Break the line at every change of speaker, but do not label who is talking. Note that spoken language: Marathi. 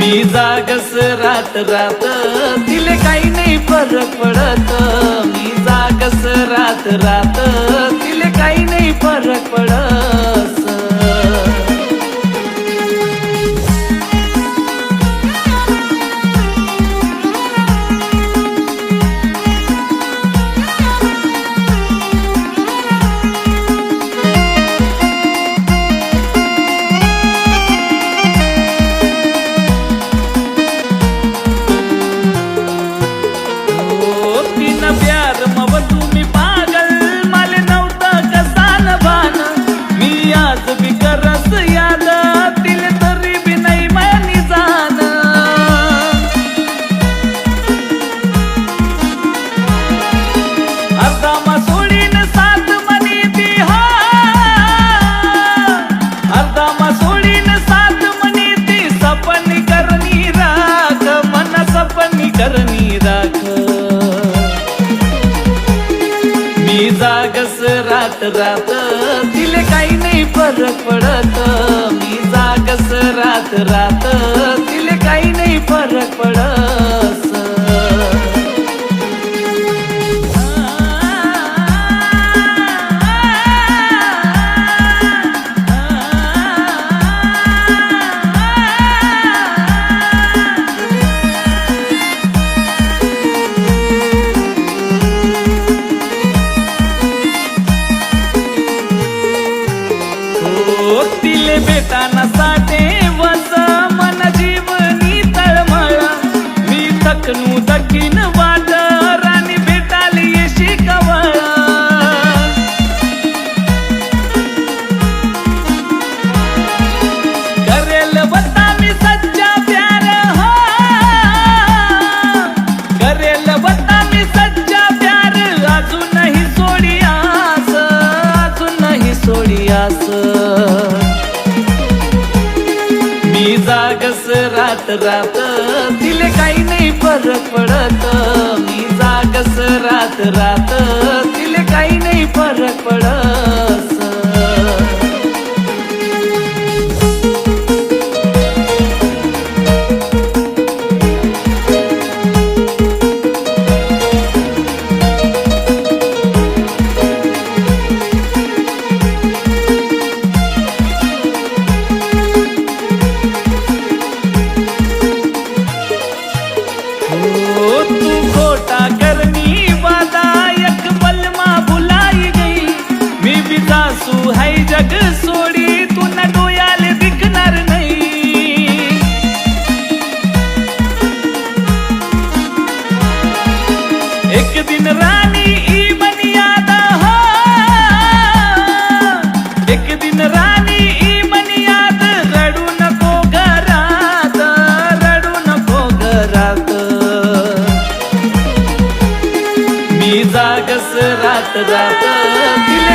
मी जागस रात रात तिले काही नाही फरक पडत. मी जागस रात रात तिले काही नाही फरक पडत. मी जागस रात रात तिले काही नाही फरक पडत. मी जागस रात रात तिले काही नाही फरक पडत. तिले भेटाना साठे वस मन जीवनी तळमळ. मी थकनू दखीन वाट राणी भेटाली येशी कवळ. करेल बता मी सच्चा प्यार हो. करेल बता मी सच्चा प्यार. अजूनही सोडी आस अजूनही सोडी आस. मी जागस रात रात तिले काही नाही फरक पडत. मी जागस रात रात तिले काही नाही फरक पडत. तू खोटा करनी वादा एक पल मा भुलाई गई. मी भी सासू है जग सोडी तू न डोयाले दिखणार नाही. एक दिन रानी ई बनी याद हो. एक दिन रानी ई बनी याद. रडू नको घरात रडू नको घरात. मी जागस रात रात तिले